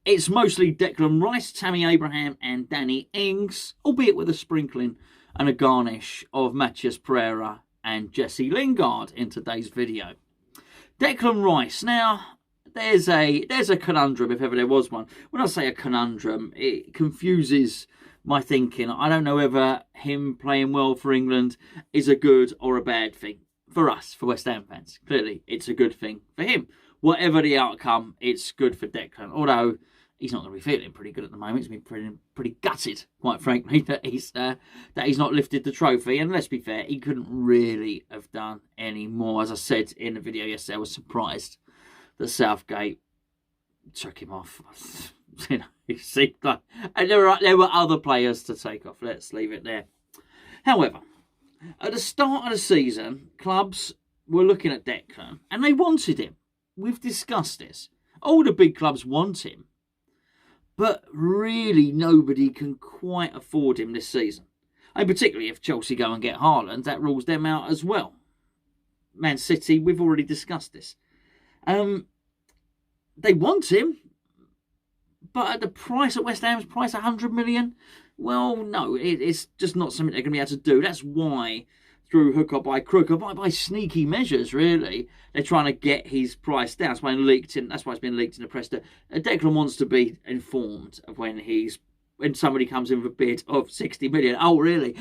It's mostly Declan Rice, Tammy Abraham and Danny Ings, albeit with a sprinkling and a garnish of Matheus Pereira and Jesse Lingard in today's video. Declan Rice. Now, there's a conundrum, if ever there was one. When I say a conundrum, it confuses my thinking. I don't know whether him playing well for England is a good or a bad thing. For us, for West Ham fans, clearly it's a good thing for him. Whatever the outcome, it's good for Declan. Although he's not going to be feeling pretty good at the moment. He's been pretty gutted, quite frankly, that he's not lifted the trophy. And let's be fair, he couldn't really have done any more. As I said in the video yesterday, I was surprised that Southgate took him off. You know, it seemed like, and there were other players to take off. Let's leave it there. However, at the start of the season, clubs were looking at Declan and they wanted him. We've discussed this. All the big clubs want him. But really, nobody can quite afford him this season. And particularly if Chelsea go and get Haaland, that rules them out as well. Man City, we've already discussed this. They want him. But at the price, at West Ham's price, 100 million, well, no, it's just not something they're going to be able to do. That's why, through hook or by crook, or by sneaky measures, really, they're trying to get his price down. That's why it's been leaked in the press that Declan wants to be informed of when somebody comes in with a bid of 60 million. Oh, really?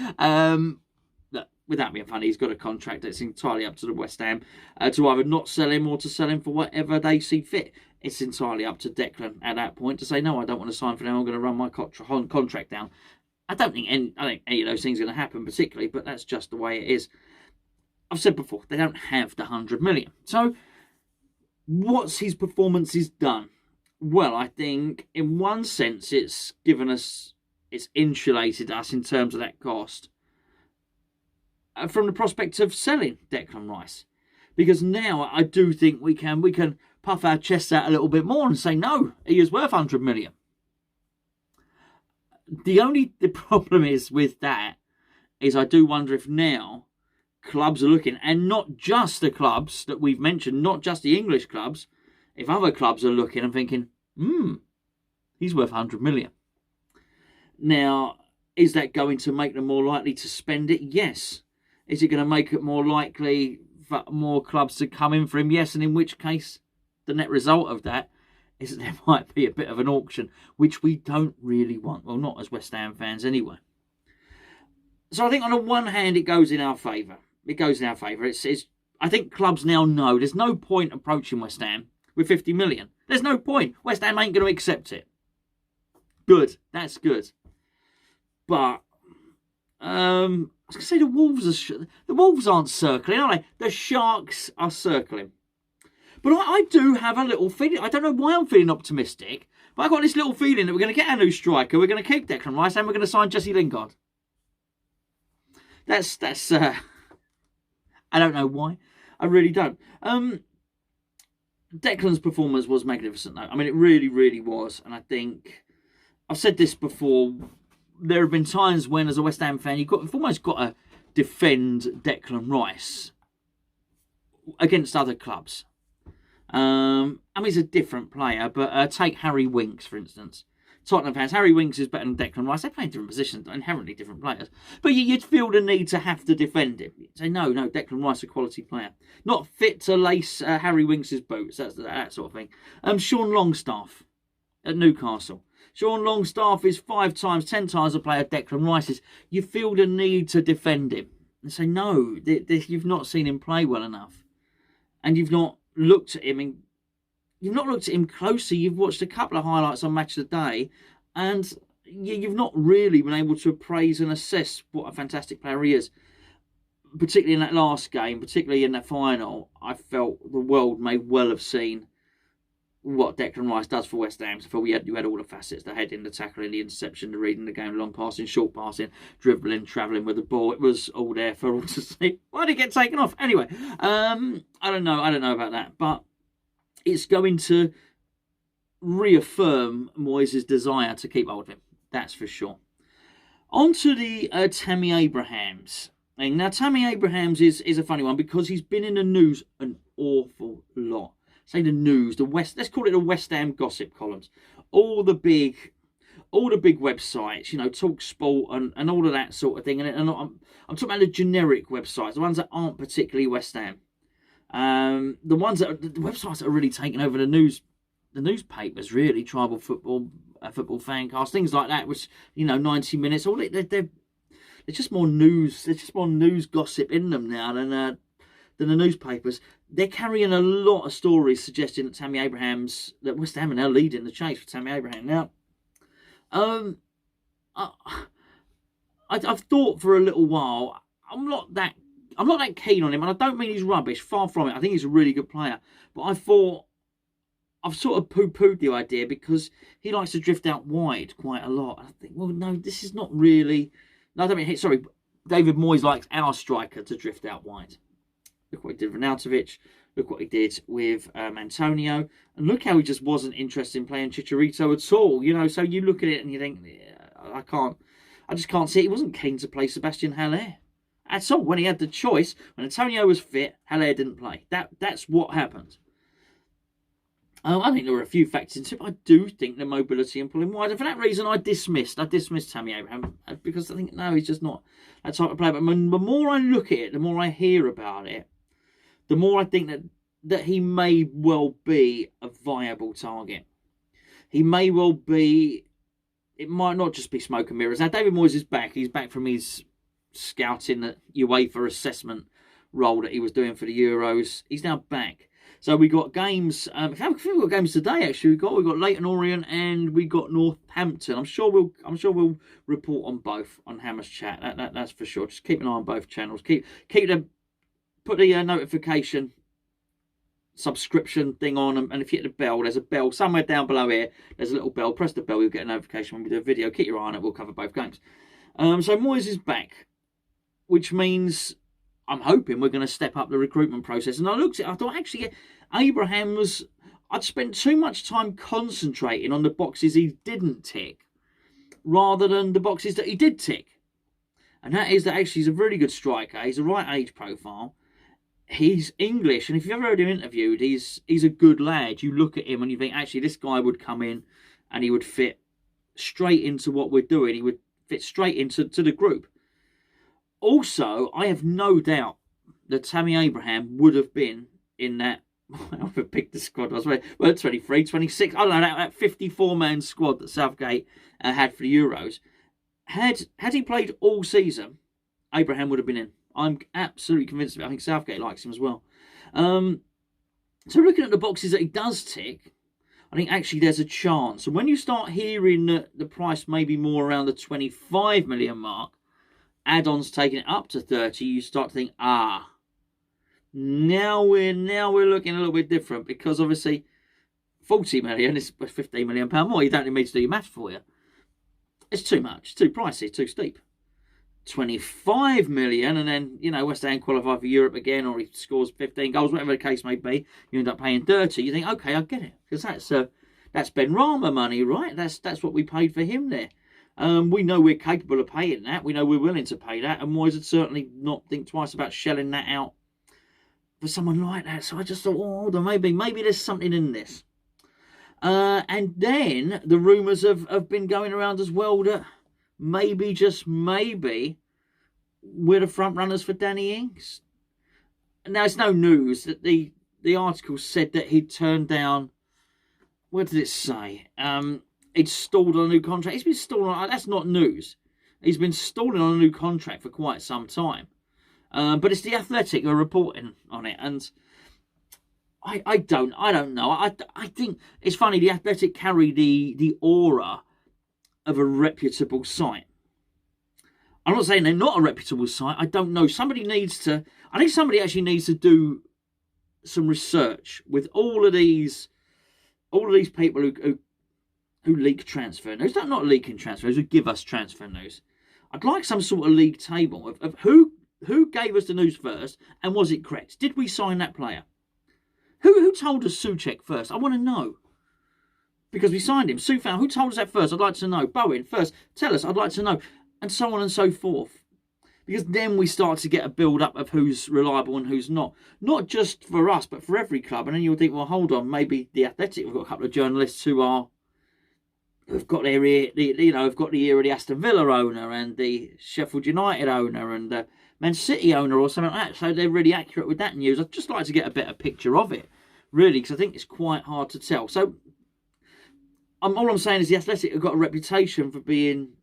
Look, without being funny, he's got a contract that's entirely up to the West Ham to either not sell him or to sell him for whatever they see fit. It's entirely up to Declan at that point to say, no, I don't want to sign for them. I'm going to run my contract down. I don't think any of those things are going to happen particularly, but that's just the way it is. I've said before, they don't have the 100 million. So what's his performances done? Well, I think in one sense it's insulated us in terms of that cost from the prospect of selling Declan Rice. Because now I do think we can puff our chests out a little bit more and say, no, he is worth 100 million. The problem is with that is I do wonder if now clubs are looking, and not just the clubs that we've mentioned, not just the English clubs, if other clubs are looking and thinking, he's worth 100 million. Now, is that going to make them more likely to spend it? Yes. Is it going to make it more likely for more clubs to come in for him? Yes, and in which case, the net result of that is that there might be a bit of an auction, which we don't really want. Well, not as West Ham fans anyway. So I think on the one hand, it goes in our favour. I think clubs now know there's no point approaching West Ham with 50 million. There's no point. West Ham ain't going to accept it. Good. That's good. But I was going to say the Wolves aren't circling, are they? The Sharks are circling. But I do have a little feeling. I don't know why I'm feeling optimistic, but I've got this little feeling that we're going to get a new striker. We're going to keep Declan Rice and we're going to sign Jesse Lingard. That's. I don't know why. I really don't. Declan's performance was magnificent, though. I mean, it really, really was. And I think I've said this before. There have been times when, as a West Ham fan, you've almost got to defend Declan Rice against other clubs. I mean, he's a different player, but take Harry Winks, for instance. Tottenham fans, Harry Winks is better than Declan Rice. They play in different positions, inherently different players. But you'd feel the need to have to defend him. You'd say, no, Declan Rice, a quality player. Not fit to lace Harry Winks' boots, that sort of thing. Sean Longstaff at Newcastle. Sean Longstaff is 10 times a player Declan Rice is. You feel the need to defend him. And say, no, you've not seen him play well enough. And you've not looked at him closely. You've watched a couple of highlights on Match of the Day, and you've not really been able to appraise and assess what a fantastic player he is. Particularly in that last game, particularly in that final, I felt the world may well have seen what Declan Rice does for West Ham. So you had all the facets: the heading, the tackling, the interception, the reading the game, long passing, short passing, dribbling, travelling with the ball. It was all there for all to see. Why did it get taken off? Anyway, I don't know about that, but it's going to reaffirm Moyes' desire to keep hold of him. That's for sure. On to the Tammy Abrahams. And now, Tammy Abrahams is a funny one because he's been in the news an awful lot. Say the news, let's call it the West Ham gossip columns. all the big websites, you know, Talk Sport and all of that sort of thing. And I'm talking about the generic websites, the ones that aren't particularly West Ham. The websites that are really taking over the newspapers, really, Tribal Football, Football Fancast, things like that, which, you know, 90 minutes, all they're just more news. There's just more news gossip in them now than the newspapers. They're carrying a lot of stories suggesting that West Ham are now leading the chase for Tammy Abraham. Now, I've thought for a little while. I'm not that keen on him, and I don't mean he's rubbish. Far from it. I think he's a really good player. But I've sort of poo-pooed the idea because he likes to drift out wide quite a lot. I think, well, no, this is not really. No, I don't mean. Sorry, David Moyes likes our striker to drift out wide. Look what he did with Arnautovic. Look what he did with Antonio. And look how he just wasn't interested in playing Chicharito at all. You know, so you look at it and you think, yeah, I just can't see it. He wasn't keen to play Sebastian Haller at all. When he had the choice, when Antonio was fit, Haller didn't play. That's what happened. I think there were a few factors into it, but I do think the mobility and pulling wide. And for that reason, I dismissed Tammy Abraham because I think, no, he's just not that type of player. But the more I look at it, the more I hear about it, the more I think that he may well be a viable target. He may well be. It might not just be smoke and mirrors. Now, David Moyes is back. He's back from his scouting the UEFA assessment role that he was doing for the Euros. He's now back. So we got games. I think we've got games today. Actually, we got Leyton Orient and we got Northampton. I'm sure we'll report on both on Hammers Chat. That's for sure. Just keep an eye on both channels. Put the notification subscription thing on, and if you hit the bell, there's a bell somewhere down below here. There's a little bell. Press the bell. You'll get a notification when we do a video. Keep your eye on it. We'll cover both games. So Moyes is back, which means I'm hoping we're going to step up the recruitment process. And I thought, actually, Abraham I'd spent too much time concentrating on the boxes he didn't tick rather than the boxes that he did tick. And that is that actually he's a really good striker. He's the right age profile. He's English. And if you've ever heard him interviewed, he's a good lad. You look at him and you think, actually, this guy would come in and he would fit straight into what we're doing. He would fit straight into the group. Also, I have no doubt that Tammy Abraham would have been in that. I've picked the squad. I was 23, 26. I don't know, that 54-man squad that Southgate had for the Euros. Had he played all season, Abraham would have been in. I'm absolutely convinced of it. I think Southgate likes him as well. So looking at the boxes that he does tick, I think actually there's a chance. And when you start hearing that the price may be more around the 25 million mark, add-ons taking it up to 30, you start to think, now we're looking a little bit different, because obviously 40 million is 15 million pound more. You don't need me to do your maths for you. It's too much, too pricey, too steep. 25 million, and then, you know, West Ham qualify for Europe again, or he scores 15 goals, whatever the case may be, you end up paying 30. You think, okay, I get it, because that's Ben Rama money, right? That's what we paid for him there. We know we're capable of paying that. We know we're willing to pay that, and Moyes would certainly not think twice about shelling that out for someone like that. So I just thought, hold on, maybe there's something in this. And then the rumours have been going around as well that maybe, just maybe, we're the front runners for Danny Ings. Now, it's no news that the article said that he'd turned down. What did it say? He'd stalled on a new contract. He's been stalling on. That's not news. He's been stalling on a new contract for quite some time. But it's the Athletic who are reporting on it, and I don't know. I think it's funny. The Athletic carry the aura of a reputable site. I'm not saying they're not a reputable site. I don't know. I think somebody actually needs to do some research with all of these people who leak transfer news. They're not leaking transfer news, who give us transfer news. I'd like some sort of league table of who gave us the news first, and was it correct? Did we sign that player? Who told us Souček first? I want to know. Because we signed him. Soufal, who told us that first? I'd like to know. Bowen, first, tell us. I'd like to know. And so on and so forth. Because then we start to get a build-up of who's reliable and who's not. Not just for us, but for every club. And then you'll think, well, hold on, maybe the Athletic have got a couple of journalists who are have got their ear, have got the ear of the Aston Villa owner and the Sheffield United owner and the Man City owner or something like that. So they're really accurate with that news. I'd just like to get a better picture of it, really, because I think it's quite hard to tell. So all I'm saying is the Athletic have got a reputation for being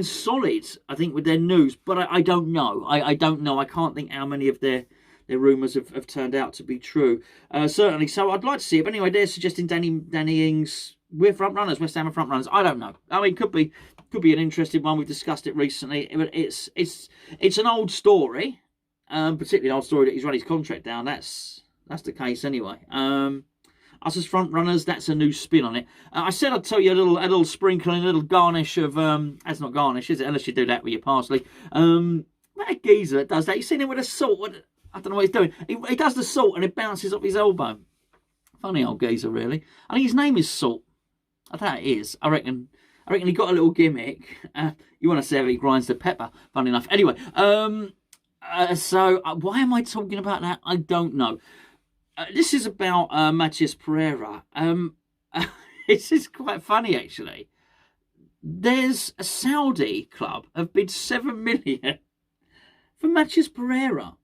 solid, I think, with their news. But I don't know. I don't know. I can't think how many of their rumours have turned out to be true. Certainly. So I'd like to see it. But anyway, they're suggesting Danny Ings. We're front runners. West Ham are front runners. I don't know. I mean, could be an interesting one. We've discussed it recently. It's an old story, particularly an old story that he's run his contract down. That's the case anyway. Us as front runners, that's a new spin on it. I said I'd tell you a little sprinkling, a little garnish of that's not garnish, is it? Unless you do that with your parsley. That geezer that does that. You seen him with a salt. I don't know what he's doing. He does the salt and it bounces off his elbow. Funny old geezer, really. I think his name is Salt. I think it is. I reckon he got a little gimmick. You want to say he grinds the pepper? Funny enough. Anyway, so why am I talking about that? I don't know. This is about Matheus Pereira. This is quite funny, actually. There's a Saudi club have bid $7 million for Matheus Pereira.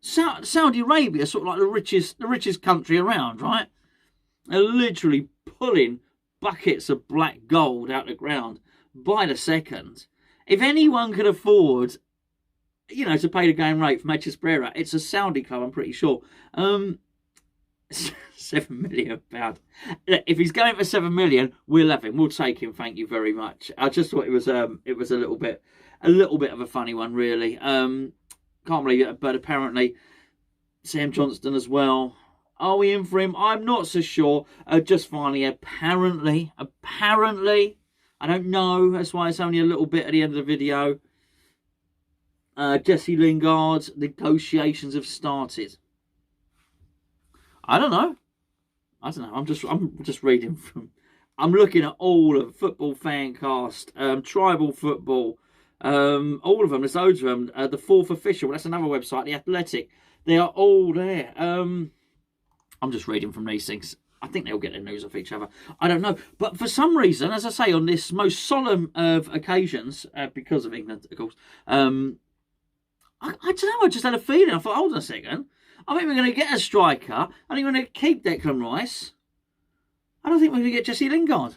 Saudi Arabia, sort of like the richest country around, right? They're literally pulling buckets of black gold out of the ground by the second. If anyone could afford, to pay the going rate for Matheus Pereira, it's a Saudi club, I'm pretty sure. £7 million. If he's going for $7 million, we'll have him. We'll take him. Thank you very much. I just thought it was a little bit of a funny one, really. Can't believe it, but apparently Sam Johnston as well. Are we in for him? I'm not so sure. Just finally, apparently, I don't know. That's why it's only a little bit at the end of the video. Jesse Lingard, negotiations have started. I don't know. I'm just reading from. I'm looking at all of Football Fancast, Tribal Football, all of them. There's loads of them. The Fourth Official. That's another website. The Athletic. They are all there. I'm just reading from these things. I think they'll get their news off each other. I don't know. But for some reason, as I say, on this most solemn of occasions, because of England, of course, I don't know. I just had a feeling. I thought, hold on a second. I think we're going to get a striker. I think we're going to keep Declan Rice. I don't think we're going to get Jesse Lingard.